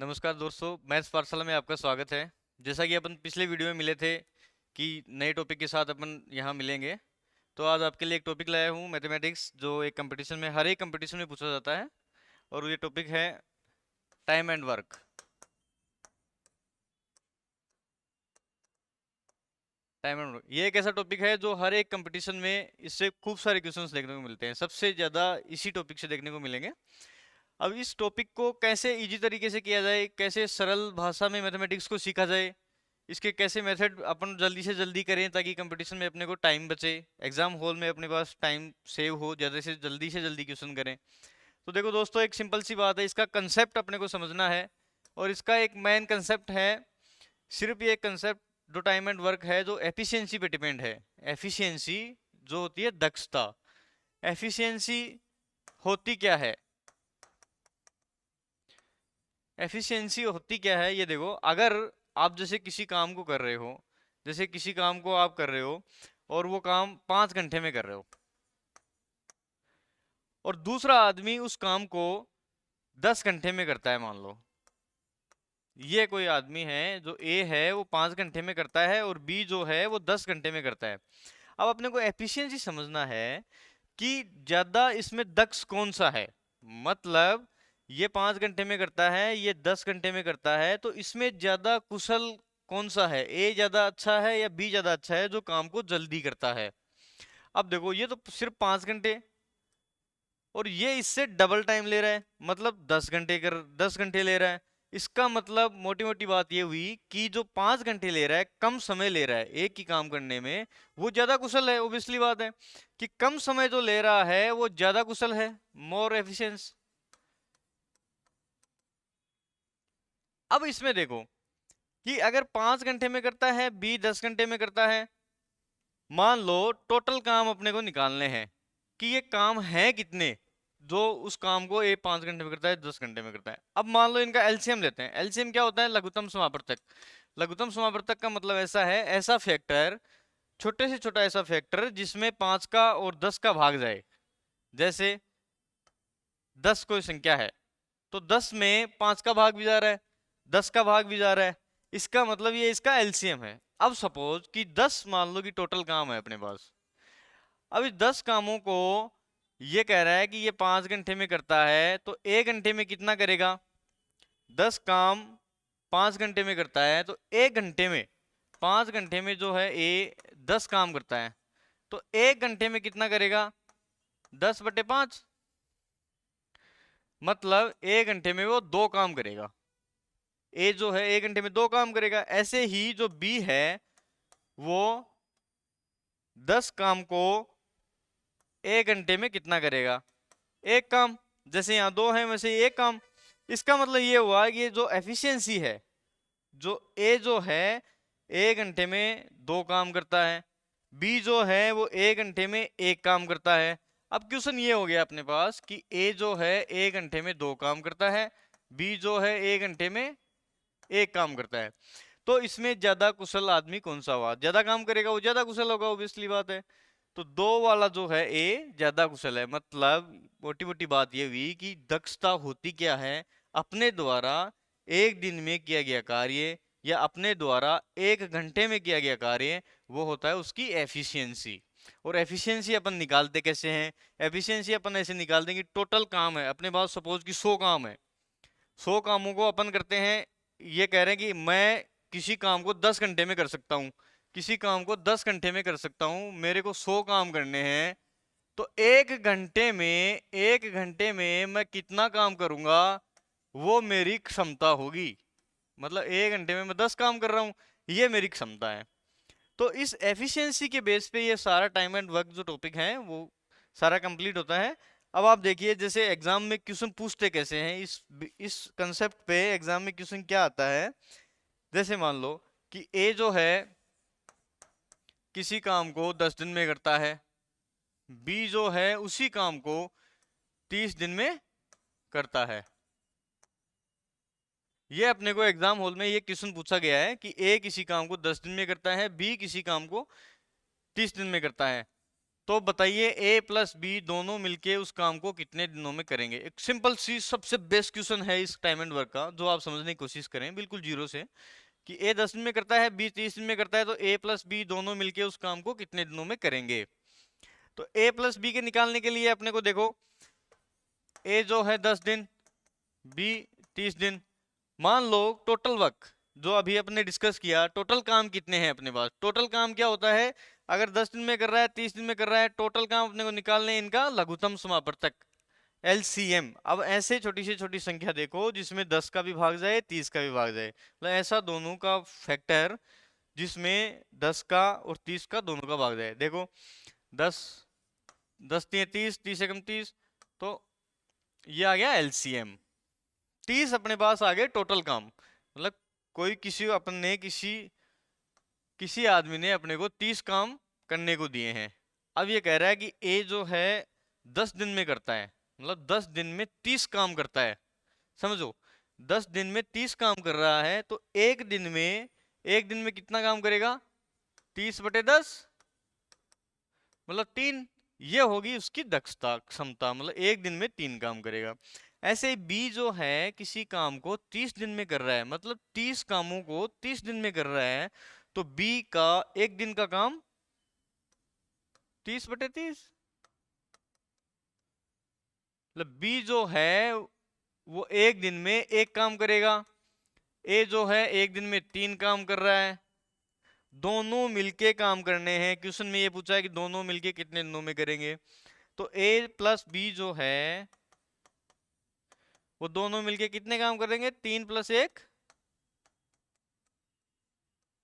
नमस्कार दोस्तों, मैथ्स पाठशाला में आपका स्वागत है। जैसा कि अपन पिछले वीडियो में मिले थे कि नए टॉपिक के साथ अपन यहाँ मिलेंगे, तो आज आपके लिए एक टॉपिक लाया हूँ मैथमेटिक्स, जो एक कंपटीशन में, हर एक कंपटीशन में पूछा जाता है। और ये टॉपिक है time and work. Time and work ये एक ऐसा टॉपिक है जो हर एक कंपटीशन में इससे खूब सारे क्वेश्चंस देखने को मिलते हैं। सबसे ज़्यादा इसी टॉपिक से देखने को मिलेंगे। अब इस टॉपिक को कैसे इजी तरीके से किया जाए, कैसे सरल भाषा में मैथमेटिक्स को सीखा जाए, इसके कैसे मेथड अपन जल्दी से जल्दी करें ताकि कंपटीशन में अपने को टाइम बचे, एग्जाम हॉल में अपने पास टाइम सेव हो, ज़्यादा से जल्दी क्वेश्चन करें। तो देखो दोस्तों, एक सिंपल सी बात है, इसका कंसेप्ट अपने को समझना है। और इसका एक मेन कंसेप्ट है, सिर्फ ये कंसेप्ट जो टाइम एंड वर्क है, जो एफिशिएंसी पे डिपेंड है। एफिशिएंसी जो होती है, दक्षता। एफिशिएंसी होती क्या है? एफिशिएंसी होती क्या है, ये देखो। अगर आप जैसे किसी काम को कर रहे हो, जैसे किसी काम को आप कर रहे हो और वो काम 5 घंटे में कर रहे हो, और दूसरा आदमी उस काम को 10 घंटे में करता है, मान लो। ये कोई आदमी है, जो ए है वो 5 घंटे में करता है और बी जो है वो 10 घंटे में करता है। अब अपने को एफिशिएंसी समझना है कि ज्यादा इसमें दक्ष कौन सा है। मतलब ये 5 घंटे में करता है, ये 10 घंटे में करता है, तो इसमें ज्यादा कुशल कौन सा है? ए ज्यादा अच्छा है या बी ज्यादा अच्छा है, जो काम को जल्दी करता है? अब देखो, ये तो सिर्फ 5 घंटे, और ये इससे डबल टाइम ले रहा है, मतलब 10 घंटे ले रहा है। इसका मतलब मोटी मोटी बात ये हुई कि जो 5 घंटे ले रहा है, कम समय ले रहा है एक ही काम करने में, वो ज्यादा कुशल है। ओब्वियसली बात है कि कम समय जो ले रहा है वो ज्यादा कुशल है, मोर एफिशिएंस। अब इसमें देखो कि अगर 5 घंटे में करता है, बी 10 घंटे में करता है, मान लो टोटल काम अपने को निकालने हैं कि ये काम है कितने, जो उस काम को ए 5 घंटे में करता है, 10 घंटे में करता है। अब मान लो इनका एलसीएम लेते हैं। एलसीएम क्या होता है? लघुत्तम समापवर्तक। लघुत्तम समापवर्तक का मतलब ऐसा है, ऐसा फैक्टर, छोटे से छोटा ऐसा फैक्टर जिसमें 5 का और 10 का भाग जाए। जैसे 10 कोई संख्या है, तो 10 में 5 का भाग भी जा रहा है, 10 का भाग भी जा रहा है, इसका मतलब ये इसका एलसीएम है। अब सपोज कि 10 मान लो कि टोटल काम है अपने पास। अब इस 10 कामों को ये कह रहा है कि ये 5 घंटे में करता है, तो 1 घंटे में कितना करेगा? 10 काम 5 घंटे में करता है, तो 1 घंटे में, 5 घंटे में जो है ए 10 काम करता है, तो 1 घंटे में कितना करेगा? 10/5। मतलब 1 घंटे में वो 2 काम करेगा। ए जो है 1 घंटे में 2 काम करेगा। ऐसे ही जो बी है, वो 10 काम को 1 घंटे में कितना करेगा? 1 काम। जैसे यहाँ 2 है, वैसे 1 काम। इसका मतलब ये हुआ कि ये जो एफिशिएंसी है, जो ए जो है 1 घंटे में 2 काम करता है, बी जो है वो 1 घंटे में 1 काम करता है। अब क्वेश्चन ये हो गया अपने पास कि ए जो है 1 घंटे में 2 काम करता है, बी जो है 1 घंटे में 1 काम करता है। तो इसमें ज्यादा कुशल आदमी कौन सा हुआ? ज्यादा काम करेगा वो ज्यादा कुशल होगा, ऑब्वियसली बात है। तो 2 वाला जो है ए ज्यादा कुशल है। मतलब मोटी मोटी बात ये हुई कि दक्षता होती क्या है? अपने द्वारा एक दिन में किया गया कार्य, या अपने द्वारा 1 घंटे में किया गया कार्य, वो होता है उसकी एफिशिएंसी। और एफिशिएंसी अपन निकालते कैसे हैं? एफिशिएंसी अपन ऐसे निकालते हैं कि टोटल काम है अपने पास, सपोज कि 100 काम है, 100 कामों को अपन करते हैं, ये कह रहे हैं कि मैं किसी काम को 10 घंटे में कर सकता हूँ, किसी काम को 10 घंटे में कर सकता हूँ, मेरे को 100 काम करने हैं। तो 1 घंटे में, 1 घंटे में मैं कितना काम करूंगा, वो मेरी क्षमता होगी। मतलब 1 घंटे में मैं 10 काम कर रहा हूँ, ये मेरी क्षमता है। तो इस एफिशिएंसी के बेस पे ये सारा टाइम एंड वर्क जो टॉपिक है वो सारा कंप्लीट होता है। अब आप देखिए, जैसे एग्जाम में क्वेश्चन पूछते कैसे हैं, इस कंसेप्ट पे एग्जाम में क्वेश्चन क्या आता है। जैसे मान लो कि ए जो है किसी काम को 10 दिन में करता है, बी जो है उसी काम को 30 दिन में करता है। ये अपने को एग्जाम हॉल में ये क्वेश्चन पूछा गया है कि ए किसी काम को 10 दिन में करता है, बी किसी काम को 30 दिन में करता है। तो बताइए ए प्लस बी दोनों मिलके उस काम को कितने दिनों में करेंगे। एक सिंपल सी सबसे बेस्ट क्वेश्चन है इस टाइम एंड वर्क का, जो आप समझने की कोशिश करें बिल्कुल जीरो से, कि ए 10 दिन में करता है, बी 30 दिन में करता है, तो ए प्लस बी दोनों मिलके उस काम को कितने दिनों में करेंगे। तो ए प्लस बी के निकालने के लिए अपने को देखो, ए जो है 10 दिन, बी 30 दिन, मान लो टोटल वर्क जो अभी अपने डिस्कस किया, टोटल काम कितने हैं अपने पास। टोटल काम क्या होता है, अगर 10 दिन में कर रहा है, 30 दिन में कर रहा है, टोटल काम अपने को निकालने इनका लघुत्तम समापवर्तक LCM। अब ऐसे छोटी से छोटी संख्या देखो जिसमें 10 का भी भाग जाए, 30 का भी भाग जाए, मतलब ऐसा दोनों का फैक्टर जिसमें 10 का और 30 का दोनों का भाग जाए। देखो 10 10 3 30, 30 एकम 30, तो ये आ गया LCM। 30 अपने पास आ गए टोटल काम, मतलब कोई किसी अपन ने किसी आदमी ने अपने को 30 काम करने को दिए हैं। अब ये कह रहा है कि ए जो है 10 दिन में करता है, मतलब 10 दिन में 30 काम करता है। समझो 10 दिन में 30 काम कर रहा है, तो एक दिन में कितना काम करेगा, 30/10, मतलब 3। ये होगी उसकी दक्षता क्षमता, मतलब एक दिन में 3 काम करेगा। ऐसे ही बी जो है किसी काम को 30 दिन में कर रहा है, मतलब 30 कामों को 30 दिन में कर रहा है, तो बी का एक दिन का काम 30/30, मतलब बी जो है वो एक दिन में एक काम करेगा। ए जो है एक दिन में 3 काम कर रहा है, दोनों मिलके काम करने हैं। क्वेश्चन में ये पूछा है कि दोनों मिलके कितने दिनों में करेंगे, तो ए प्लस बी जो है वो दोनों मिलके कितने काम करेंगे, 3 + 1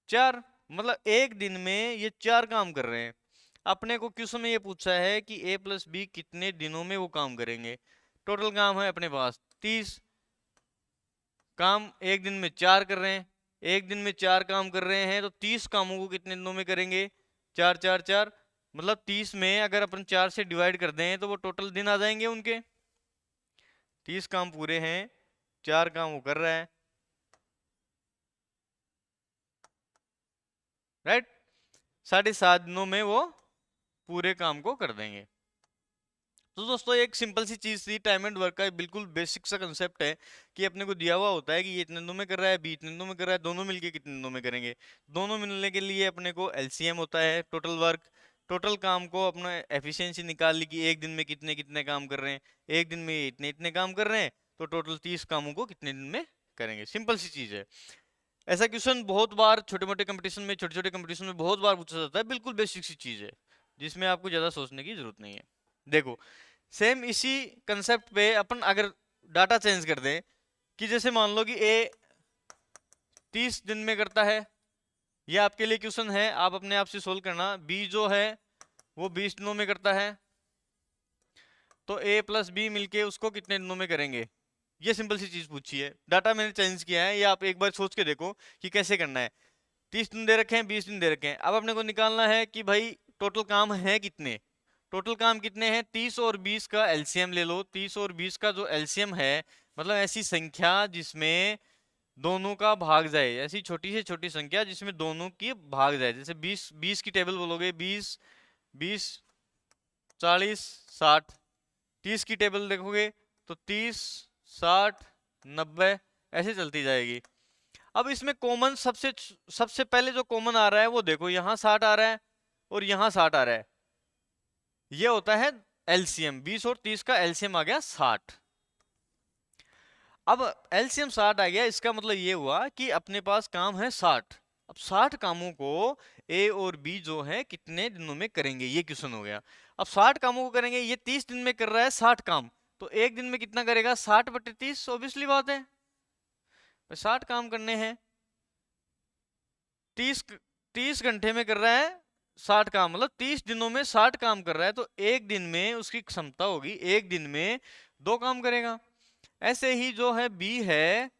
4, मतलब एक दिन में ये 4 काम कर रहे हैं। अपने को क्वेश्चन में ये पूछा है कि ए प्लस बी कितने दिनों में वो काम करेंगे। टोटल काम है अपने पास 30, काम एक दिन में 4 कर रहे हैं, एक दिन में 4 काम कर रहे हैं, तो 30 कामों को कितने दिनों में करेंगे, 4 4 4, मतलब 30 में अगर अपन 4 से डिवाइड कर दें तो वो टोटल दिन आ जाएंगे उनके। 30 काम पूरे हैं, 4 काम वो कर रहा है, राइट। 7.5 दिनों में वो पूरे काम को कर देंगे। तो दोस्तों एक सिंपल सी चीज थी, टाइम एंड वर्क का बिल्कुल बेसिक सा कंसेप्ट है कि अपने को दिया हुआ होता है कि ये इतने दिनों में कर रहा है, बी इतने दिनों में कर रहा है, दोनों मिलके कितने दिनों में करेंगे। दोनों मिलने के लिए अपने को LCM होता है, टोटल वर्क। टोटल काम को अपना एफिशिएंसी निकाल ली कि एक दिन में कितने कितने काम कर रहे हैं, एक दिन में ये इतने इतने काम कर रहे हैं, तो टोटल 30 कामों को कितने दिन में करेंगे। सिंपल सी चीज है। ऐसा क्वेश्चन बहुत बार छोटे मोटे कंपटीशन में, छोटे छोटे कंपटीशन में बहुत बार पूछा जाता है। बिल्कुल बेसिक सी चीज है जिसमें आपको ज्यादा सोचने की जरूरत नहीं है। देखो सेम इसी कंसेप्ट पे अपन अगर डाटा चेंज कर दें, कि जैसे मान लो कि ए 30 दिन में करता है, ये आपके लिए क्वेश्चन है, आप अपने आप से सोल्व करना। बी जो है वो 20 दिनों में करता है, तो ए प्लस बी मिलके उसको कितने दिनों में करेंगे। ये सिंपल सी चीज पूछी है, डाटा मैंने चेंज किया है, ये आप एक बार सोच के देखो कि कैसे करना है। 30 दिन दे रखे हैं, 20 दिन दे रखे हैं, अब अपने को निकालना है कि भाई टोटल काम है कितने। टोटल काम कितने हैं, 30 और 20 का LCM ले लो। 30 और 20 का जो LCM है, मतलब ऐसी संख्या जिसमें दोनों का भाग जाए, ऐसी छोटी से छोटी संख्या जिसमें दोनों की भाग जाए। जैसे 20 की टेबल बोलोगे, 20 20 40 60। 30 की टेबल देखोगे तो 30 60 90 ऐसे चलती जाएगी। अब इसमें कॉमन सबसे सबसे पहले जो कॉमन आ रहा है वो देखो, यहाँ 60 आ रहा है और यहाँ 60 आ रहा है, ये होता है LCM। 20 और 30 का LCM आ गया 60। अब LCM 60 आ गया, इसका मतलब ये हुआ कि अपने पास काम है 60। अब 60 कामों को A और B जो है कितने दिनों में करेंगे, ये क्वेश्चन हो गया। अब 60 कामों को करेंगे, ये 30 दिन में कर रहा है 60 काम, तो एक दिन में कितना करेगा, 60/30। ऑब्वियसली बात है, 60 काम करने हैं, 30 घंटे में कर रहा है 60 काम, मतलब 30 दिनों में 60 काम कर रहा है, तो एक दिन में उसकी क्षमता होगी, एक दिन में 2 काम करेगा। ऐसे ही जो है बी है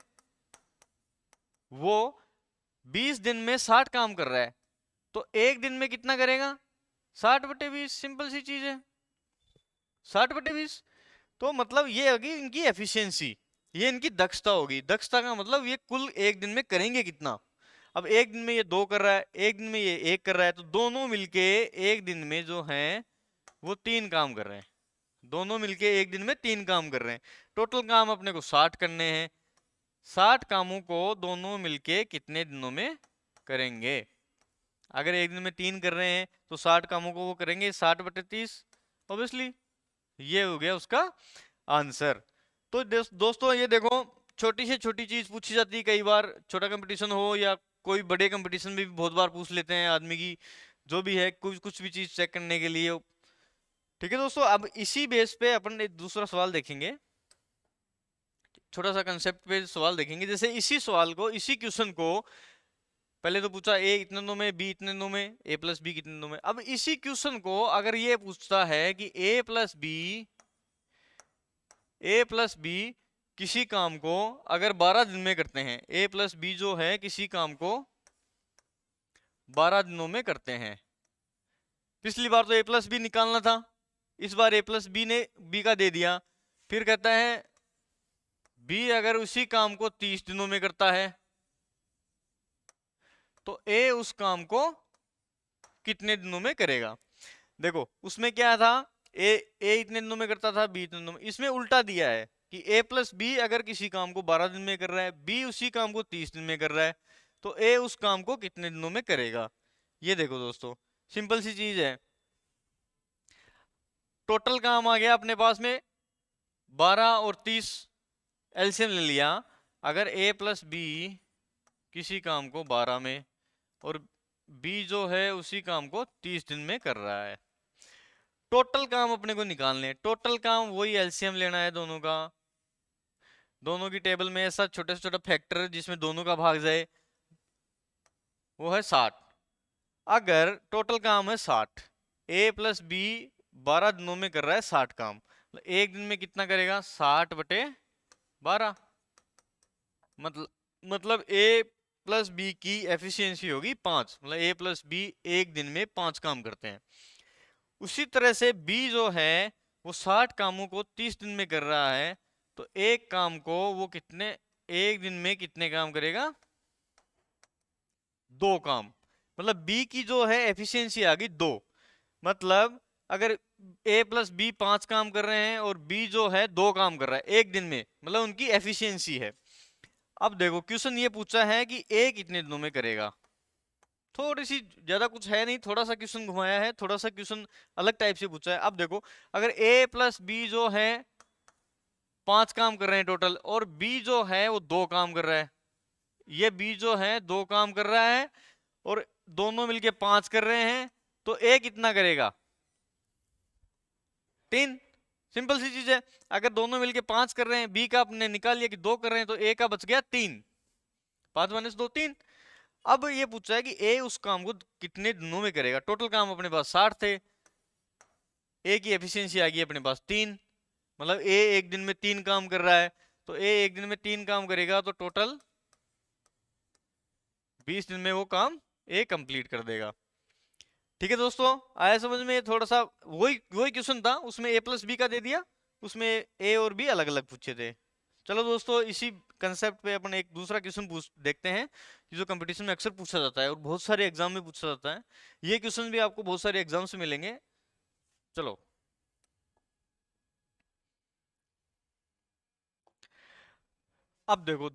वो 20 दिन में 60 काम कर रहा है, तो एक दिन में कितना करेगा, 60/20। सिंपल सी चीज है, 60/20। तो मतलब ये होगी इनकी एफिशिएंसी, ये इनकी दक्षता होगी। दक्षता का मतलब ये कुल एक दिन में करेंगे कितना। अब एक दिन में ये 2 कर रहा है, एक दिन में ये 1 कर रहा है, तो दोनों मिलके एक दिन में जो है वो 3 काम कर रहे हैं, दोनों मिलके एक दिन में 3 काम कर रहे हैं। टोटल काम अपने को 60 करने हैं। 60 कामों को दोनों मिलके कितने दिनों में करेंगे? अगर एक दिन में 3 कर रहे हैं तो 60 कामों को वो करेंगे 60/30। ऑब्वियसली ये हो गया उसका आंसर। तो दोस्तों ये देखो, छोटी से छोटी चीज पूछी जाती है कई बार, छोटा कंपटीशन हो या कोई बड़े कंपटीशन में भी बहुत बार पूछ लेते हैं आदमी की, जो भी है कुछ कुछ भी चीज चेक करने के लिए। ठीक है दोस्तों, अब इसी बेस पे अपन एक दूसरा सवाल देखेंगे, छोटा सा कंसेप्ट पे सवाल देखेंगे। जैसे इसी सवाल को, इसी क्वेश्चन को पहले तो पूछा ए इतने दिनों में, बी इतने दिनों में, ए प्लस बी कितने दिनों में। अब इसी क्वेश्चन को अगर ये पूछता है कि ए प्लस बी किसी काम को अगर 12 दिन में करते हैं, ए प्लस बी जो है किसी काम को 12 दिनों में करते हैं। पिछली बार तो ए प्लस बी निकालना था, इस बार ए प्लस बी ने बी का दे दिया। फिर कहता है बी अगर उसी काम को 30 दिनों में करता है तो ए उस काम को कितने दिनों में करेगा। देखो उसमें क्या था, ए इतने दिनों में करता था, बी इतने दिनों में। इसमें उल्टा दिया है कि ए प्लस बी अगर किसी काम को 12 दिन में कर रहा है, बी उसी काम को 30 दिन में कर रहा है, तो ए उस काम को कितने दिनों में करेगा। ये देखो दोस्तों, सिंपल सी चीज है। टोटल काम आ गया अपने पास में 12 और 30, एलसीएम ले लिया। अगर ए प्लस बी किसी काम को 12 में और बी जो है उसी काम को 30 दिन में कर रहा है, टोटल काम अपने को निकालने। टोटल काम वही एलसीएम लेना है दोनों का, दोनों की टेबल में ऐसा छोटा से छोटा फैक्टर जिसमें दोनों का भाग जाए, वो है 60। अगर टोटल काम है 60, ए प्लस बी 12 दिनों में कर रहा है 60 काम, एक दिन में कितना करेगा? 60/12। मतलब ए प्लस बी की एफिशिएंसी होगी 5, मतलब ए प्लस बी एक दिन में 5 काम करते हैं। उसी तरह से बी जो है वो 60 कामों को 30 दिन में कर रहा है, तो एक काम को वो कितने, एक दिन में कितने काम करेगा? 2 काम। मतलब बी की जो है एफिशिएंसी आ गई 2। मतलब अगर ए प्लस बी 5 काम कर रहे हैं और बी जो है 2 काम कर रहा है एक दिन में, मतलब उनकी एफिशिएंसी है। अब देखो क्वेश्चन ये पूछा है कि ए कितने दिनों में करेगा। थोड़ी सी ज्यादा कुछ है नहीं, थोड़ा सा क्वेश्चन घुमाया है, थोड़ा सा क्वेश्चन अलग टाइप से पूछा है। अब देखो अगर ए प्लस बी जो है 5 काम कर रहे हैं टोटल, और बी जो है वो 2 काम कर रहा है, ये बी जो है 2 काम कर रहा है और दोनों मिलके 5 कर रहे हैं, तो ए कितना करेगा? 3। सिंपल सी चीज है। अगर दोनों मिलके 5 कर रहे हैं, बी का आपने निकाल लिया कि 2 कर रहे हैं, तो ए का बच गया 3। 5 माइनस 2 3। अब ये पूछा है कि ए उस काम को कितने दिनों में करेगा। टोटल काम अपने पास 60 थे, ए की एफिशिएंसी आ गई अपने पास 3, मतलब ए एक दिन में 3 काम कर रहा है, तो ए एक दिन में 3 काम करेगा, तो टोटल 20 दिन में वो काम ए कंप्लीट कर देगा। ठीक है दोस्तों, आया समझ में? थोड़ा सा वही वही क्वेश्चन था, उसमें ए प्लस बी का दे दिया, उसमें ए और बी अलग अलग पूछे थे। चलो दोस्तों, इसी कंसेप्ट पे अपन एक दूसरा क्वेश्चन पूछ देखते हैं, जो कंपटीशन में अक्सर पूछा जाता है और बहुत सारे एग्जाम में पूछा जाता है। ये क्वेश्चन भी आपको बहुत सारे एग्जाम से मिलेंगे। चलो अब देखो,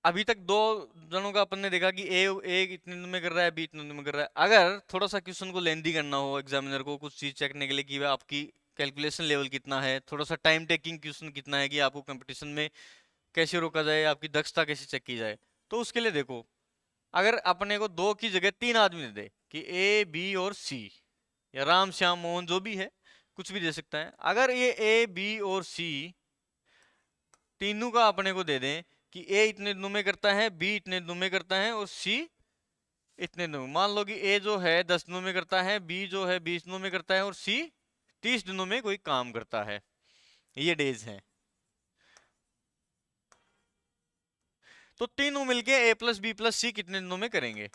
अभी तक दो जनों का अपन ने देखा कि ए इतने दिन में कर रहा है, बी इतने दिन में कर रहा है। अगर थोड़ा सा क्वेश्चन को लेंदी करना हो एग्जामिनर को, कुछ चीज चेक करने के लिए कि आपकी कैलकुलेशन लेवल कितना है, थोड़ा सा टाइम टेकिंग क्वेश्चन कितना है, कि आपको कंपटीशन में कैसे रोका जाए, आपकी दक्षता कैसे चेक की जाए, तो उसके लिए देखो, अगर अपने को 2 की जगह 3 आदमी दे दे कि ए बी और सी, या राम श्याम मोहन जो भी है कुछ भी दे सकता है, अगर ये ए बी और सी तीनों का अपने को दे दें कि ए इतने दिनों में करता है, बी इतने दिनों में करता है और सी इतने दिनों में। मान लो कि ए जो है 10 दिनों में करता है, बी जो है 20 दिनों में करता है और सी 30 दिनों में कोई काम करता है, ये डेज हैं। तो तीनों मिलके ए प्लस बी प्लस सी कितने दिनों में करेंगे।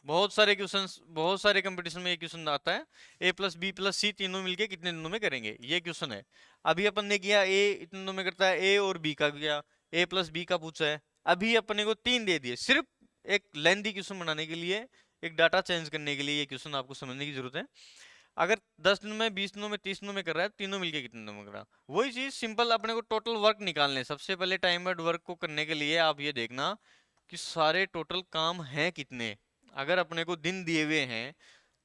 बहुत सारे क्वेश्चन, बहुत सारे कंपटीशन में ये क्वेश्चन आता है, ए प्लस बी प्लस सी तीनों मिलके कितने दिनों में करेंगे, ये क्वेश्चन है। अभी अपन ने किया ए इतने दिनों में करता है, ए और बी का किया, ए प्लस बी का पूछा है। अभी अपने को 3 दे दिए, सिर्फ एक लेंथी क्वेश्चन बनाने के लिए, एक डाटा चेंज करने के लिए ये क्वेश्चन आपको समझने की जरूरत है। अगर 10 दिनों में, 20 दिनों में, 30 दिनों में कर रहा है, तीनों मिलके कितने दिनों में कर रहा है। वही चीज सिंपल अपने को टोटल वर्क निकालने। सबसे पहले टाइमर्ड वर्क को करने के लिए आप ये देखना कि सारे टोटल काम हैं कितने। अगर अपने को दिन दिए हुए हैं,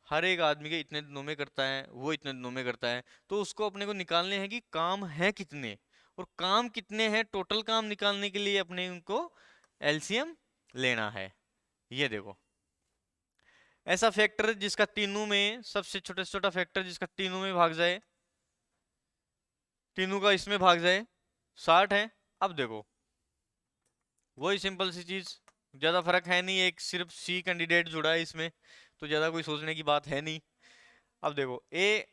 हर एक आदमी के इतने दिनों में करता है, वो इतने दिनों में करता है, तो उसको अपने को निकालने हैं कि काम है कितने, और काम कितने हैं टोटल काम निकालने के लिए अपने उनको एलसीएम लेना है। ये देखो, ऐसा फैक्टर जिसका तीनों में, सबसे छोटा से छोटा फैक्टर जिसका तीनों में भाग जाए, तीनों का इसमें भाग जाए, 60 है। अब देखो वही सिंपल सी चीज, ज्यादा फर्क है नहीं, एक सिर्फ सी कैंडिडेट जुड़ा है इसमें, तो ज्यादा कोई सोचने की बात है नहीं। अब देखो ए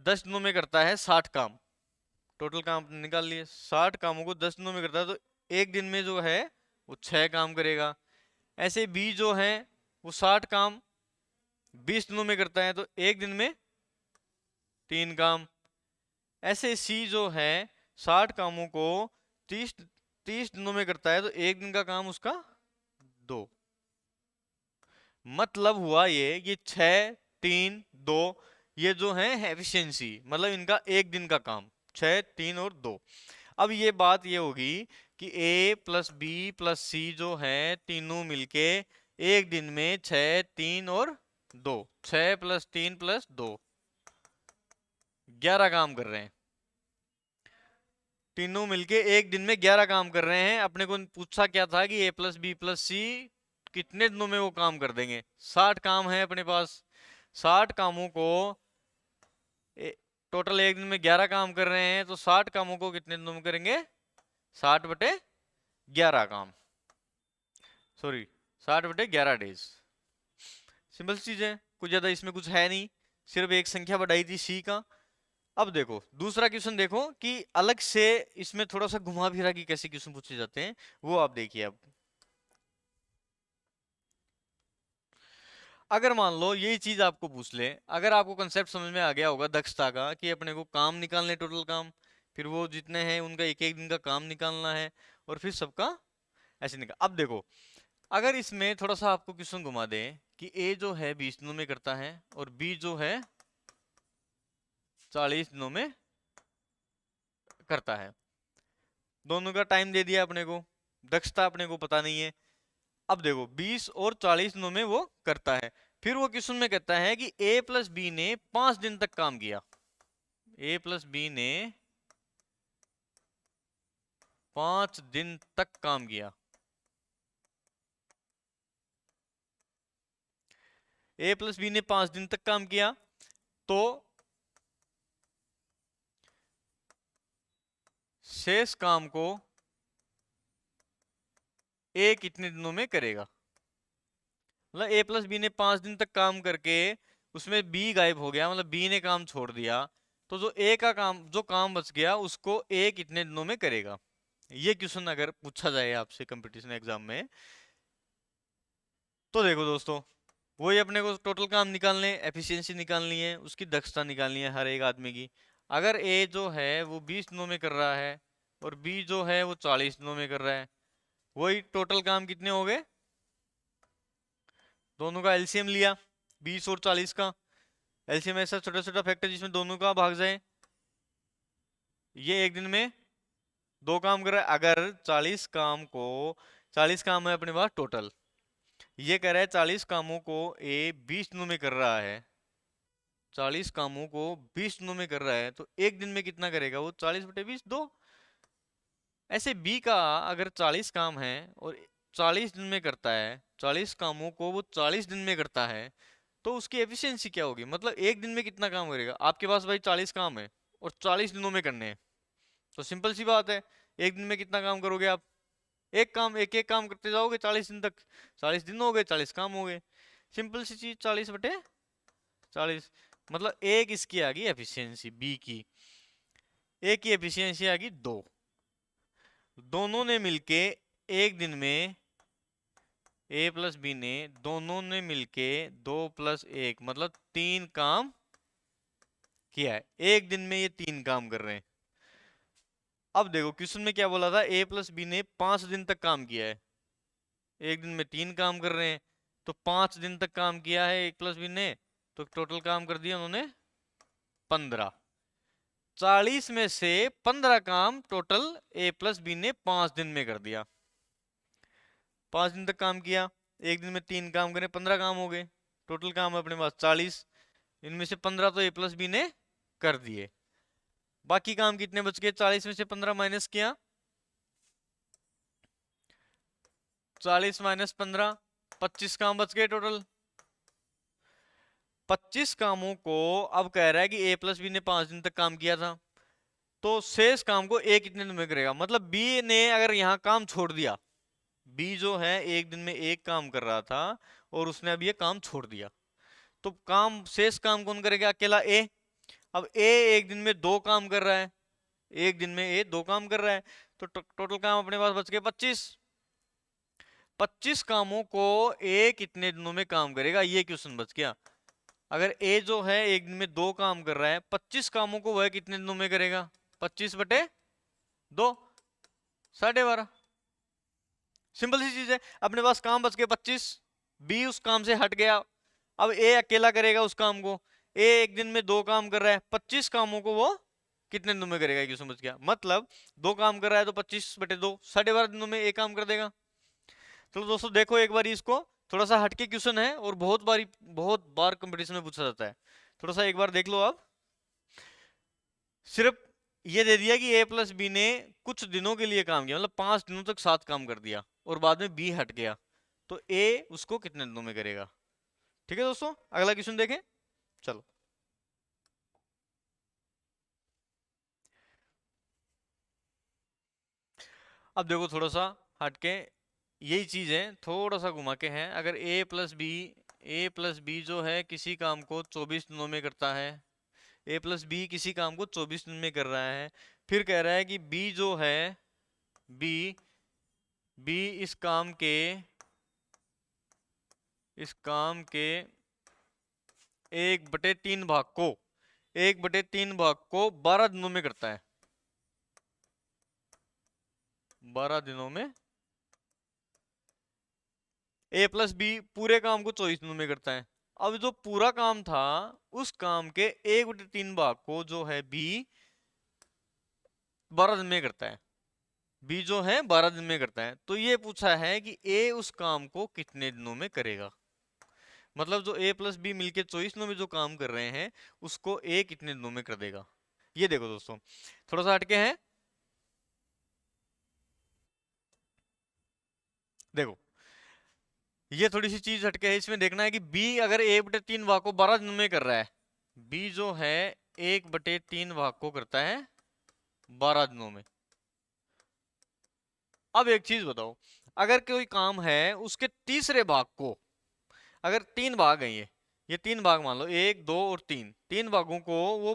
10 दिनों में करता है 60 काम, टोटल काम निकाल लिए, 60 कामों को 10 दिनों में करता है, तो एक दिन में जो है वो 6 काम करेगा। ऐसे बी जो है वो 60 काम 20 दिनों में करता है, तो एक दिन में 3 काम। ऐसे सी जो है 60 कामों को 30 30 दिनों में करता है, तो एक दिन का काम उसका 2। मतलब हुआ ये 6 3 2, ये जो है एफिशिएंसी, मतलब इनका एक दिन का काम 6 3 और 2। अब ये बात ये होगी कि ए प्लस बी प्लस सी जो है तीनों मिलके एक दिन में 6 3 और 2, 6 प्लस 3 प्लस 2, 11 काम कर रहे हैं। तीनों मिलके एक दिन में 11 काम कर रहे हैं। अपने को पूछा क्या था कि ए प्लस बी प्लस सी कितने दिनों में वो काम कर देंगे। 60 काम है अपने पास, 60 कामों को टोटल एक दिन में 11 काम कर रहे हैं, तो 60 कामों को कितने दिनों में करेंगे, 60/11 काम, सॉरी 60/11 डेज। सिंपल चीज है, कुछ ज्यादा इसमें कुछ है नहीं, सिर्फ एक संख्या बढ़ाई थी सी का। अब देखो दूसरा क्वेश्चन, देखो कि अलग से इसमें थोड़ा सा घुमा फिरा के कैसे क्वेश्चन पूछे जाते हैं, वो आप देखिए। अब अगर मान लो यही चीज आपको पूछ ले, अगर आपको कंसेप्ट समझ में आ गया होगा दक्षता का कि अपने को काम निकालने टोटल काम, फिर वो जितने हैं उनका एक एक दिन का काम निकालना है, और फिर सबका ऐसे निकाल। अब देखो अगर इसमें थोड़ा सा आपको क्वेश्चन घुमा दे कि ए जो है 20 दिनों में करता है और बी जो है 40 दिनों में करता है, दोनों का टाइम दे दिया अपने को, दक्षता अपने को पता नहीं है। अब देखो 20 और 40 दिनों में वो करता है, फिर वो क्वेश्चन में कहता है कि ए प्लस बी ने 5 दिन तक काम किया, ए प्लस बी ने 5 दिन तक काम किया। ए प्लस बी ने 5 दिन तक काम किया, तो शेष काम को ए कितने दिनों में करेगा। मतलब ए प्लस बी ने 5 दिन तक काम करके उसमें बी गायब हो गया, मतलब बी ने काम छोड़ दिया, तो जो ए का काम, जो काम बच गया उसको ए कितने दिनों में करेगा। ये क्वेश्चन अगर पूछा जाए आपसे कंपटीशन एग्जाम में, तो देखो दोस्तों वही अपने को टोटल काम निकालने, एफिशिएंसी निकालनी है, उसकी दक्षता निकालनी है हर एक आदमी की। अगर ए जो है वो 20 दिनों में कर रहा है और बी जो है वो 40 दिनों में कर रहा है, वही टोटल काम कितने हो गए, दोनों का एलसीएम लिया 20 और 40 का। एलसीएम ऐसा छोटा छोटा फैक्टर जिसमें दोनों का भाग जाए। ये एक दिन में 2 काम कर रहा है। अगर 40 काम को, 40 काम है अपने पास टोटल, ये कह रहा है 40 कामों को ए 20 दिनों में कर रहा है, 40 कामों को 20 दिनों में कर रहा है, तो एक दिन में कितना करेगा वो, 40/20 2। ऐसे बी का अगर 40 काम है और 40 दिन में करता है, 40 कामों को वो 40 दिन में करता है, तो उसकी एफिशिएंसी क्या होगी, मतलब एक दिन में कितना काम करेगा। आपके पास भाई 40 काम है और 40 दिनों में करने हैं, तो सिंपल सी बात है, एक दिन में कितना काम करोगे आप, एक काम, एक एक काम करते जाओगे 40 दिन तक, 40 दिन हो गए 40 काम हो गए। सिंपल सी चीज, 40/40, मतलब एक इसकी आ गई एफिशिएंसी बी की, ए की एफिशिएंसी आ गई 2। दोनों ने मिलके एक दिन में, ए प्लस बी ने दोनों ने मिलके 2+1 मतलब 3 काम किया है, एक दिन में ये 3 काम कर रहे हैं। अब देखो क्वेश्चन में क्या बोला था, ए प्लस बी ने 5 दिन तक काम किया है, एक दिन में 3 काम कर रहे हैं, तो 5 दिन तक काम किया है ए प्लस बी ने, तो टोटल काम कर दिया उन्होंने 15। 40 में से 15 काम टोटल ए प्लस बी ने 5 दिन में कर दिया। 5 दिन तक काम किया, एक दिन में 3 काम करें, 15 काम हो गए। टोटल काम है अपने पास 40, इनमें से 15 तो ए प्लस बी ने कर दिए। बाकी काम कितने बच गए? 40 में से 15 माइनस किया, 40 माइनस 15, 25 काम बच गए टोटल। 25 कामों को अब कह रहा है कि ए प्लस बी ने 5 दिन तक काम किया था, तो शेष काम को ए कितने दिन में करेगा? मतलब बी ने अगर यहाँ काम छोड़ दिया, बी जो है एक दिन में एक काम कर रहा था और उसने अब ये काम छोड़ दिया, तो काम शेष काम कौन करेगा? अकेला ए। अब ए एक दिन में 2 काम कर रहा है, एक दिन में ए 2 काम कर रहा है, तो टोटल काम अपने पास बच गए 25। 25 कामों को ए कितने दिनों में काम करेगा, ये क्वेश्चन बच गया। अगर ए जो है एक दिन में 2 काम कर रहा है, 25 कामों को वह कितने दिनों में करेगा? 25/2, 12.5। सिंपल सी चीज है, अपने पास काम बच गए 25, बी उस काम से हट गया, अब ए अकेला करेगा उस काम को। ए एक दिन में 2 काम कर रहा है, 25 कामों को वो कितने दिनों में करेगा? क्यों समझ गया? मतलब 2 काम कर रहा है तो 25/2, 12.5 दिनों में एक काम कर देगा। तो दोस्तों देखो एक बार इसको, थोड़ा सा हटके क्वेश्चन है और बहुत बार कंपटीशन में पूछा जाता है, थोड़ा सा एक बार देख लो आप। सिर्फ ये दे दिया कि ए प्लस बी ने कुछ दिनों के लिए काम किया, मतलब 5 दिनों तक साथ काम कर दिया और बाद में बी हट गया, तो ए उसको कितने दिनों में करेगा? ठीक है दोस्तों, अगला क्वेश्चन देखें। चलो अब देखो थोड़ा सा हटके, यही चीज है, थोड़ा सा घुमा के है। अगर ए प्लस बी जो है किसी काम को 24 दिनों में करता है, ए प्लस बी किसी काम को 24 दिन में कर रहा है, फिर कह रहा है कि बी जो है बी बी इस काम के 1/3 भाग को 12 दिनों में करता है। 12 दिनों में ए प्लस बी पूरे काम को 24 दिनों में करता है। अब जो पूरा काम था उस काम के 1/3 भाग को जो है बी 12 दिन में करता है, बी जो है 12 दिन में करता है। तो ये पूछा है कि ए उस काम को कितने दिनों में करेगा, मतलब जो ए प्लस बी मिलके 24 दिनों में जो काम कर रहे हैं उसको ए कितने दिनों में कर देगा। ये देखो दोस्तों थोड़ा सा हटके है, देखो ये थोड़ी सी चीज हटके है, इसमें देखना है कि बी अगर 1/3 भाग को 12 दिनों में कर रहा है, बी जो है 1/3 भाग को करता है 12 दिनों में। अब एक चीज बताओ, अगर कोई काम है उसके तीसरे भाग को, अगर 3 भाग है ये 3 भाग मान लो, 1 2 और 3 भागों को वो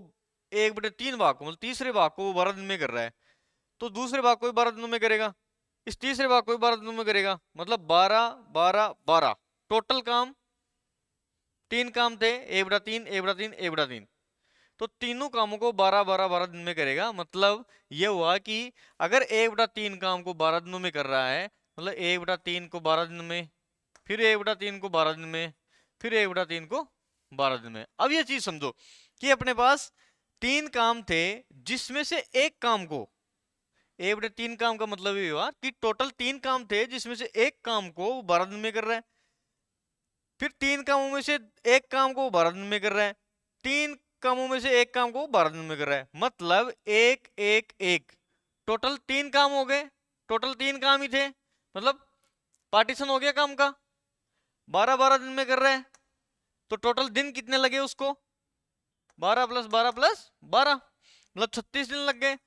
1/3 भाग को मतलब तीसरे भाग को वो 12 दिन में कर रहा है, तो दूसरे भाग को भी 12 दिनों में करेगा, इस तीसरे भाग को भी 12 दिनों में करेगा, मतलब 12 12 12 टोटल काम 3 काम थे, 1/3 1/3 1/3, तो तीनों कामों को 12 12 12 दिन में करेगा। मतलब ये हुआ कि अगर 1/3 काम को 12 दिनों में कर रहा है, मतलब 1/3 को 12 दिन में, फिर 1/3 को 12 दिन में, फिर 1/3 को 12 दिन में। अब ये चीज समझो कि अपने पास 3 काम थे जिसमें से एक काम को 1/3 काम का मतलब ये हुआ कि टोटल 3 काम थे जिसमें से एक काम को 12 दिन में कर रहा है, फिर 3 कामों में से एक काम को 12 दिन में कर रहा है, 3 कामों में से एक काम को 12 दिन में कर रहा है, मतलब 1 1 1 टोटल 3 काम हो गए, टोटल 3 काम ही थे, मतलब पार्टीशन हो गया काम का, 12 12 दिन में कर रहे हैं, तो टोटल दिन कितने लगे उसको? 12 + 12 + 12, मतलब 36 दिन लग गए।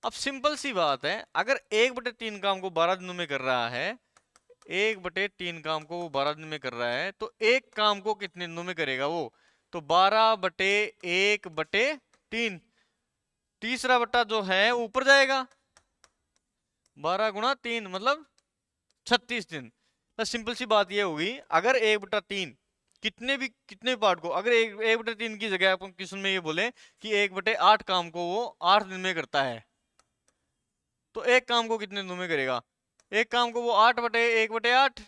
अब सिंपल सी बात है, अगर 1/3 काम को 12 दिनों में कर रहा है, 1/3 काम को वो 12 दिन में कर रहा है, तो एक काम को कितने दिनों में करेगा वो? तो 12/1/3, तीसरा बट्टा जो है ऊपर जाएगा, 12 × 3 मतलब 36 दिन। तो सिंपल सी बात ये होगी, अगर 1/3 कितने पार्ट को, अगर 1/3 की जगह अपन क्वेश्चन में ये बोले कि 1/8 काम को वो 8 दिन में करता है, तो एक काम को कितने दिनों में करेगा? एक काम को वो 8/1/8,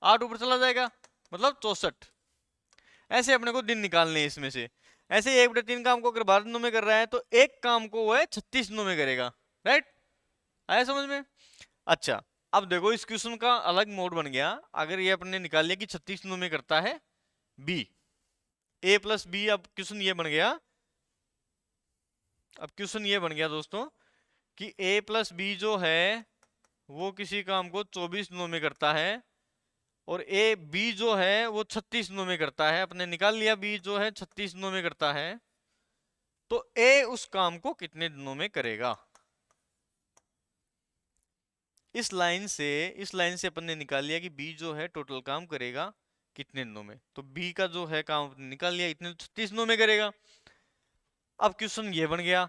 8 ऊपर चला जाएगा, मतलब 64। ऐसे अपने को दिन निकालने हैं इसमें से। ऐसे ही 1/3 काम को अगर 12 दिनों में कर रहा है तो एक काम को वो है 36 दिनों में करेगा। राइट, आया समझ में? अच्छा, अब देखो इस क्वेश्चन का अलग मोड बन गया। अगर ये अपने निकाल लिया कि 36 दिनों में करता है बी, ए प्लस बी, अब क्वेश्चन ये बन गया, अब क्वेश्चन ये बन गया दोस्तों कि ए प्लस बी जो है वो किसी काम को 24 दिनों में करता है, और ए बी जो है वो 36 दिनों में करता है। अपने निकाल लिया बी जो है 36 दिनों में करता है, तो ए उस काम को कितने दिनों में करेगा? इस लाइन से अपन ने निकाल लिया कि बी जो है टोटल काम करेगा कितने दिनों में, तो बी का जो है काम निकाल लिया, इतने 36 दिनों में करेगा। अब क्वेश्चन ये बन गया,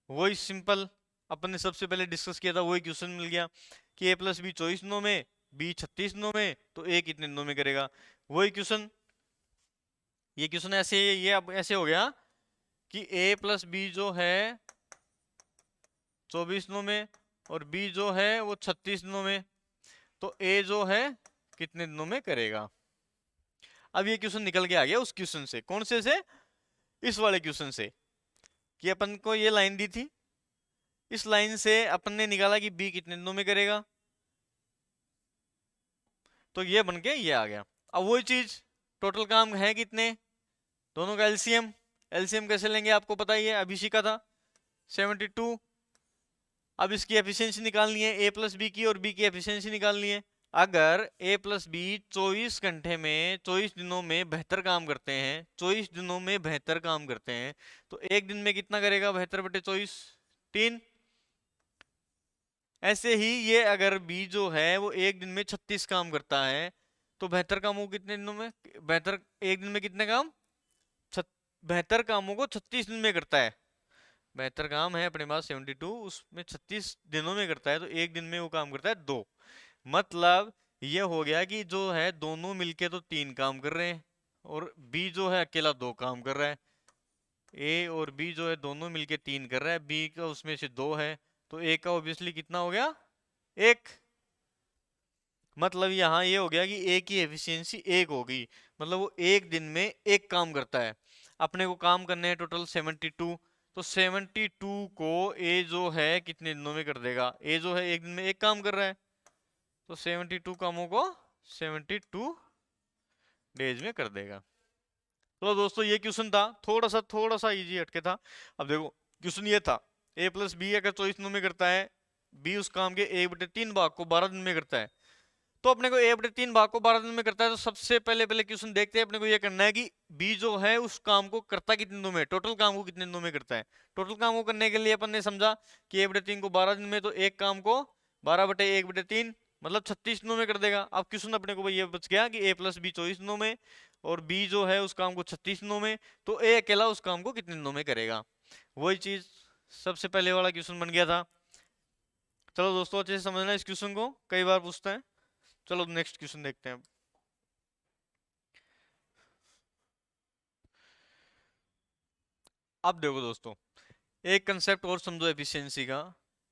वही सिंपल अपन ने सबसे पहले डिस्कस किया था, वही क्वेश्चन मिल गया कि ए प्लस बी 24 दिनों में, बी 36 दिनों में, तो ए कितने दिनों में करेगा? वही क्वेश्चन, ये क्वेश्चन ऐसे, ये अब ऐसे हो गया कि ए प्लस बी जो है 24 दिनों में और बी जो है वो 36 दिनों में, तो ए जो है कितने दिनों में करेगा? अब ये क्वेश्चन निकल के आ गया उस क्वेश्चन से, कौन से इस वाले क्वेश्चन से, कि अपन को ये लाइन दी थी, इस लाइन से अपन ने निकाला कि बी कितने दिनों में करेगा, तो ये बन के ये आ गया। अब वही चीज, टोटल काम है कितने, दोनों का एलसीएम, एलसीएम कैसे लेंगे आपको पता ही है, अभी सीखा था 72। अब इसकी एफिशिएंसी निकालनी है ए प्लस बी की, और बी की एफिशिएंसी निकालनी है। अगर ए प्लस बी 24 घंटे में 24 दिनों में बेहतर काम करते हैं, 24 दिनों में बेहतर काम करते हैं, तो एक दिन में कितना करेगा 72/24? 3। ऐसे ही ये अगर बी जो है वो एक दिन में 36 काम करता है, तो बेहतर कामों को कितने दिनों में, बेहतर एक दिन में कितने काम, बेहतर कामों को 36 दिन में करता है। बेहतर काम है अपने पास 72, उसमें 36 दिनों में करता है, तो एक दिन में वो काम करता है 2। मतलब ये हो गया कि जो है दोनों मिलके तो 3 काम कर रहे हैं, और बी जो है अकेला 2 काम कर रहा है। ए और बी जो है दोनों मिलके 3 कर रहा है, बी का उसमें से 2 है, तो ए का ऑब्वियसली कितना हो गया, 1। मतलब यहाँ ये हो गया कि ए की एफिशिएंसी 1 होगी, मतलब वो एक दिन में एक काम करता है। अपने को काम करने हैं टोटल 72, तो 72 को ए जो है कितने दिनों में कर देगा, ए जो है एक दिन में एक काम कर रहा है, तो 72 कामों को 72 डेज में कर देगा। तो दोस्तों ये क्वेश्चन था, थोड़ा सा इजी हटके था। अब देखो क्वेश्चन ये था, ए प्लस बी अगर 24 दिनों में करता है, बी उस काम के 1/3 भाग को 12 दिन में करता है, तो अपने को 1/3 भाग को 12 दिन में करता है, तो सबसे पहले क्वेश्चन देखते हैं, अपने को ये करना है कि बी जो है उस काम को करता कितने दिनों में, टोटल काम को कितने दिनों में करता है। टोटल काम को करने के लिए अपन ने समझा कि 1/3 को 12 दिन में, तो एक काम को 12/1/3 मतलब 36 दिनों में कर देगा। अब क्वेश्चन अपने को ये बच गया कि ए प्लस बी 24 दिनों में और बी जो है उस काम को 36 दिनों में, तो ए अकेला उस काम को कितने दिनों में करेगा। वही चीज सबसे पहले वाला क्वेश्चन बन गया था। चलो दोस्तों अच्छे से समझना इस क्वेश्चन को, कई बार पूछता है। चलो नेक्स्ट क्वेश्चन देखते हैं। अब देखो दोस्तों, एक कंसेप्ट और समझो एफिशिएंसी का।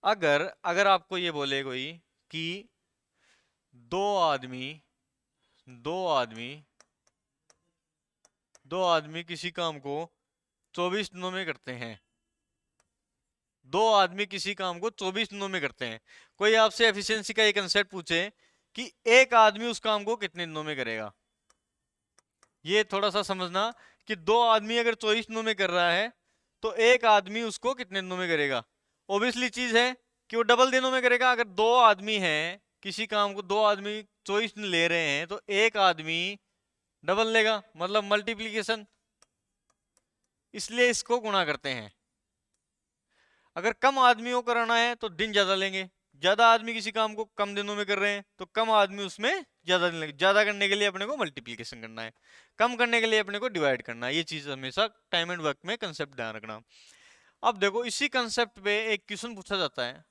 अगर अगर आपको ये बोले कोई कि दो आदमी दो आदमी दो आदमी किसी काम को 24 दिनों में करते हैं, दो आदमी किसी काम को 24 दिनों में करते हैं, कोई आपसे एफिशिएंसी का एक कंसेप्ट पूछे कि एक आदमी उस काम को कितने दिनों में करेगा। ये थोड़ा सा समझना कि दो आदमी अगर 24 दिनों में कर रहा है, तो एक आदमी उसको कितने दिनों में करेगा। ओबियसली चीज है कि वो डबल दिनों में करेगा। अगर दो आदमी हैं किसी काम को, दो आदमी 24 दिन ले रहे हैं, तो एक आदमी डबल लेगा, मतलब मल्टीप्लीकेशन, इसलिए इसको गुणा करते हैं। अगर कम आदमियों को करना है तो दिन ज्यादा लेंगे, ज्यादा आदमी किसी काम को कम दिनों में कर रहे हैं तो कम आदमी उसमें ज्यादा दिन लेंगे। ज्यादा करने के लिए अपने को मल्टीप्लीकेशन करना है, कम करने के लिए अपने को डिवाइड करना है। ये चीज हमेशा टाइम एंड वर्क में कंसेप्ट ध्यान रखना। अब देखो इसी कंसेप्ट पे एक क्वेश्चन पूछा जाता है,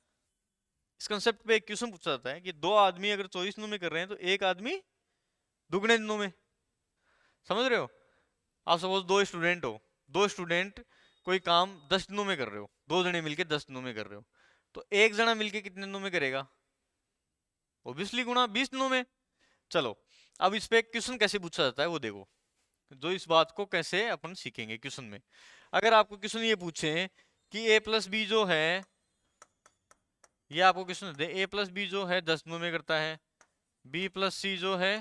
इस कंसेप्ट पे एक क्वेश्चन पूछा जाता है कि दो आदमी अगर 24 दिनों में कर रहे हैं, तो एक आदमी दुगने दिनों में। समझ रहे हो? आप सपोज दो स्टूडेंट हो, दो स्टूडेंट कोई काम 10 दिनों में कर रहे हो, दो जने मिलके 10 दिनों में कर रहे हो, तो एक जना मिलके कितने दिनों में करेगा, ओब्वियसली गुणा 20 दिनों में। चलो अब इस पे क्वेश्चन कैसे पूछा जाता है वो देखो। जो इस बात को कैसे अपन सीखेंगे क्वेश्चन में। अगर आपको क्वेश्चन ये पूछे कि a प्लस बी जो है, ये आपको क्वेश्चन दे a प्लस बी जो है 10 दिनों में करता है, b प्लस सी जो है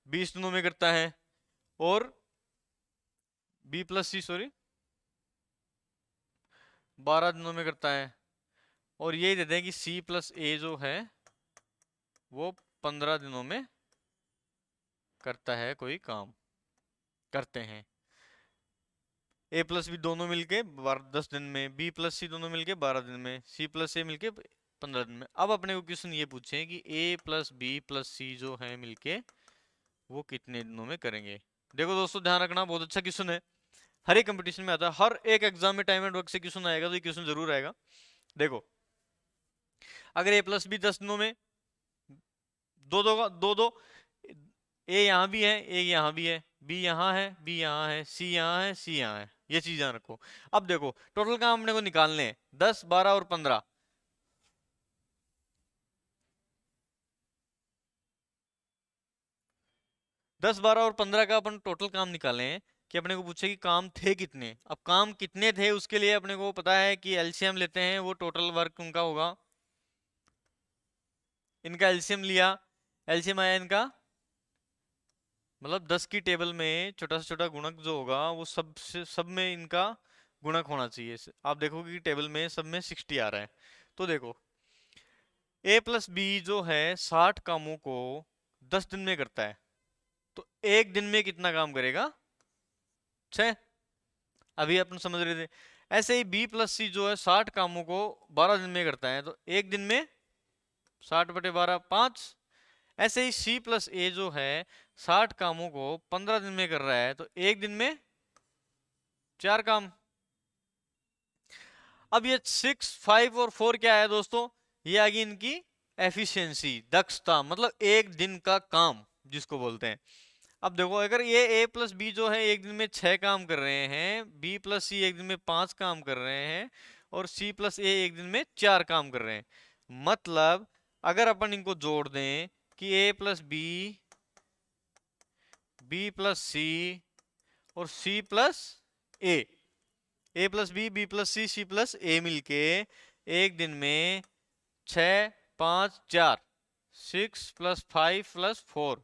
20 दिनों में करता है, और b प्लस सी सॉरी 12 दिनों में करता है, और यही दे दें कि c प्लस ए जो है वो 15 दिनों में करता है कोई काम, करते हैं। a प्लस बी दोनों मिलके 10 दिन में, b प्लस सी दोनों मिलके 12 दिन में, c प्लस ए मिलके 15 दिन में। अब अपने को क्वेश्चन ये पूछे कि a प्लस बी प्लस सी जो है मिलके वो कितने दिनों में करेंगे। देखो दोस्तों ध्यान रखना, बहुत अच्छा क्वेश्चन है, हर एक कंपटीशन में आता है, हर एक एग्जाम में टाइम एंड वर्क से क्वेश्चन आएगा, तो ये क्वेश्चन जरूर आएगा। देखो अगर a प्लस बी 10 दिनों में, दो दो दो दो, ए यहाँ भी है, ए यहाँ भी है, बी यहाँ है, बी यहाँ है, सी यहाँ है, सी यहाँ है, ये चीज ध्यान रखो। अब देखो टोटल काम अपने को निकालने हैं 10 12 और 15। 10 12 और 15 का अपन टोटल काम निकाले हैं कि अपने को पूछे कि काम थे कितने। अब काम कितने थे उसके लिए अपने को पता है कि एलसीएम लेते हैं, वो टोटल वर्क उनका होगा, इनका एलसीएम लिया, एलसीएम आया इनका, मतलब 10 की टेबल में छोटा से छोटा गुणक जो होगा वो सब में इनका गुणक होना चाहिए। आप देखोगे कि टेबल में सब में 60 आ रहा है। तो देखो a प्लस बी जो है 60 कामों को 10 दिन में करता है, तो एक दिन में कितना काम करेगा? 6। अभी अपन समझ रहे थे। ऐसे ही b प्लस सी जो है 60 कामों को 12 दिन में करता है, तो एक दिन में 60/12 5। ऐसे ही c प्लस ए जो है 60 कामों को 15 दिन में कर रहा है, तो एक दिन में 4 काम। अब ये 6 5 और 4 क्या है दोस्तों? ये आ गई इनकी एफिशिएंसी, दक्षता, मतलब एक दिन का काम जिसको बोलते हैं। अब देखो अगर ये a प्लस बी जो है एक दिन में 6 काम कर रहे हैं, b प्लस सी एक दिन में 5 काम कर रहे हैं, और c प्लस ए एक दिन में 4 काम कर रहे हैं, मतलब अगर अपन इनको जोड़ दें कि a plus b, b plus c और c plus a plus b plus c plus a मिलके एक दिन में 6 5 4 6 प्लस 5 प्लस 4,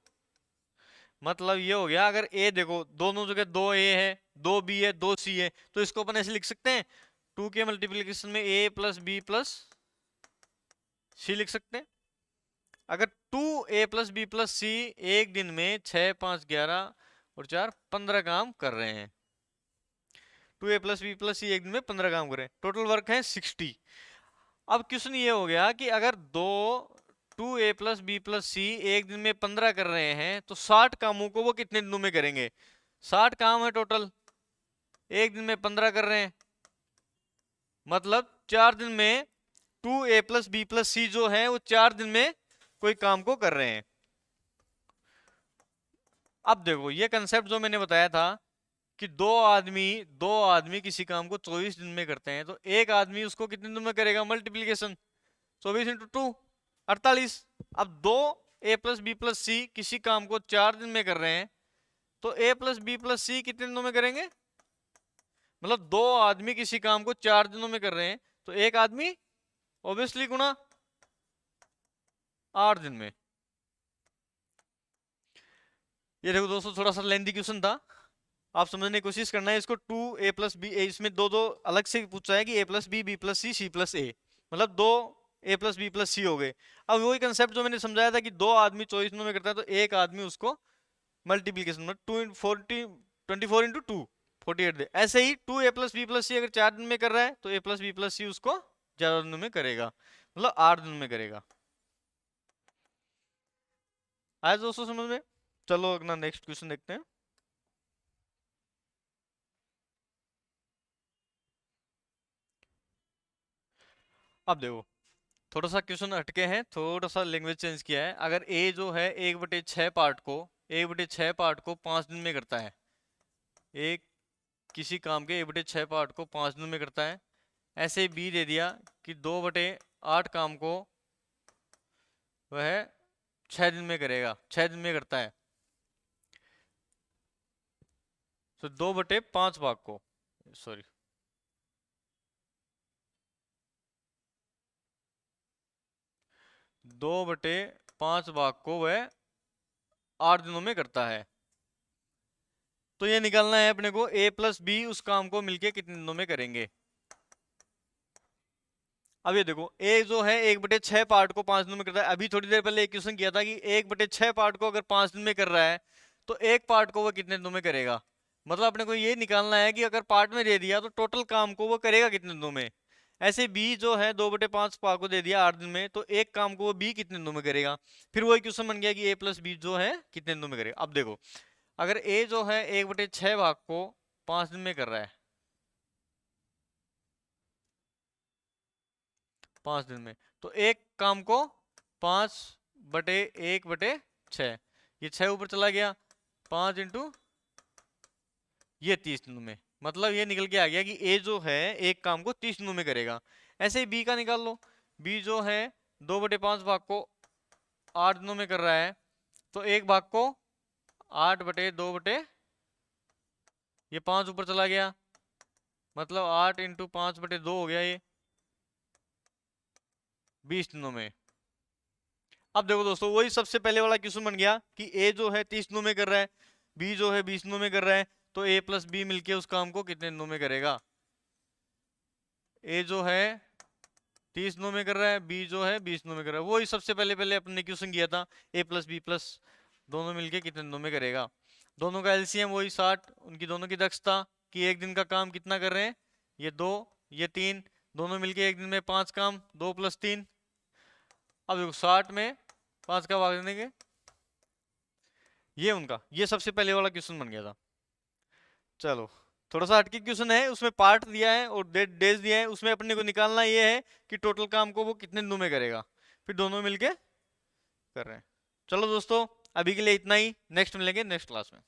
मतलब ये हो गया। अगर ए देखो दोनों जगह 2 ए है, 2 बी है, 2 सी है, तो इसको अपन ऐसे लिख सकते हैं 2 के मल्टीप्लिकेशन में a प्लस बी प्लस सी लिख सकते हैं। अगर 2a प्लस बी प्लस सी एक दिन में 6 5 11 और 4 15 काम कर रहे हैं, 2a प्लस बी प्लस सी एक दिन में 15 काम कर रहे हैं, टोटल वर्क है 60। अब क्वेश्चन ये हो गया कि अगर 2a प्लस बी प्लस सी एक दिन में 15 कर रहे हैं, तो 60 कामों को वो कितने दिनों में करेंगे? 60 काम है टोटल, एक दिन में 15 कर रहे हैं, मतलब 4 दिन में 2a प्लस बी प्लस सी जो है वो 4 दिन में कोई काम को कर रहे हैं। अब देखो ये कंसेप्ट जो मैंने बताया था कि दो आदमी किसी काम को 24 दिन में करते हैं, तो एक आदमी उसको कितने दिन में करेगा? Multiplication 24 into 2 48। अब 2a प्लस बी प्लस सी किसी काम को 4 दिन में कर रहे हैं, तो a प्लस बी प्लस सी कितने दिनों में करेंगे? मतलब 2 आदमी किसी काम को 4 दिनों में कर रहे हैं, तो एक आदमी ऑब्वियसली गुणा 8 दिन में। ये देखो दोस्तों थोड़ा सा लेंथी क्वेश्चन था, आप समझने की कोशिश करना है इसको। 2a प्लस बी, इसमें दो अलग से पूछा है कि a plus b plus c plus a, मतलब 2a प्लस बी प्लस सी हो गए। अब वही कंसेप्ट जो मैंने समझाया था कि 2 आदमी 24 दिनों में करता है, तो एक आदमी उसको मल्टीप्लीकेशन में 24 इंटू 2 48 दे। ऐसे ही 2a प्लस बी प्लस सी अगर 4 दिन में कर रहा है, तो a प्लस बी प्लस सी उसको 4 दिनों में करेगा, मतलब 8 दिन में करेगा। आया दोस्तों समझ में? चलो अपना नेक्स्ट क्वेश्चन देखते हैं। अब देखो थोड़ा सा क्वेश्चन हटके हैं, थोड़ा सा लैंग्वेज चेंज किया है। अगर a जो है 1/6 पार्ट को 1/6 पार्ट को 5 दिन में करता है, एक किसी काम के 1/6 पार्ट को 5 दिन में करता है, ऐसे ही b दे दिया कि 2/8 काम को वह 6 दिन में करेगा, 6 दिन में करता है, तो 2/5 भाग को, सॉरी 2/5 भाग को वह 8 दिनों में करता है। तो ये निकालना है अपने को a प्लस बी उस काम को मिलके कितने दिनों में करेंगे। अब ये देखो a जो है 1/6 पार्ट को 5 दिनों में करता है। अभी थोड़ी देर पहले एक क्वेश्चन किया था कि 1/6 पार्ट को अगर 5 दिन में कर रहा है तो एक पार्ट को वो कितने दिनों में करेगा। मतलब अपने को ये निकालना है कि अगर पार्ट में दे दिया तो टोटल काम को वो करेगा कितने दिनों में। ऐसे b जो है 2/5 पार्ट को दे दिया 8 दिन में, तो एक काम को वो b कितने दिनों में करेगा। फिर वही क्वेश्चन बन गया कि a प्लस बी जो है कितने दिनों में करेगा। अब देखो अगर a जो है 1/6 भाग को 5 दिन में कर रहा है, 5 दिन में, तो एक काम को 5/1/6, ये 6 ऊपर चला गया, 5 इंटू ये 30 दिनों में। मतलब ये निकल के आ गया कि a जो है एक काम को 30 दिनों में करेगा। ऐसे ही b का निकाल लो। b जो है 2/5 भाग को 8 दिनों में कर रहा है, तो एक भाग को 8/2 ये 5 ऊपर चला गया, मतलब 8 इंटू 5/2 हो गया ये 20 दिनों में। अब देखो दोस्तों वही सबसे पहले वाला क्वेश्चन बन गया कि a जो है 30 दिनों में कर रहा है, b जो है 20 दिनों में कर रहा है, तो a प्लस बी मिलके उस काम को कितने दिनों में करेगा। a जो है 30 दिनों में कर रहा है, b जो है 20 दिनों में कर रहा है। वही सबसे पहले पहले अपने क्वेश्चन किया था a प्लस बी प्लस दोनों मिलके कितने दिनों में करेगा। दोनों का एलसीएम वही 60, उनकी दोनों की दक्षता कि एक दिन का काम कितना कर रहे हैं, ये 2 ये 3, दोनों मिलके एक दिन में 5 काम, 2 + 3। अब देखो 60 में 5 का भाग देंगे, ये उनका ये सबसे पहले वाला क्वेश्चन बन गया था। चलो थोड़ा सा हटके क्वेश्चन है, उसमें पार्ट दिया है और डेज दिया है, उसमें अपने को निकालना ये है कि टोटल काम को वो कितने दिनों में करेगा, फिर दोनों मिलके कर रहे हैं। चलो दोस्तों अभी के लिए इतना ही, नेक्स्ट मिलेंगे नेक्स्ट क्लास में।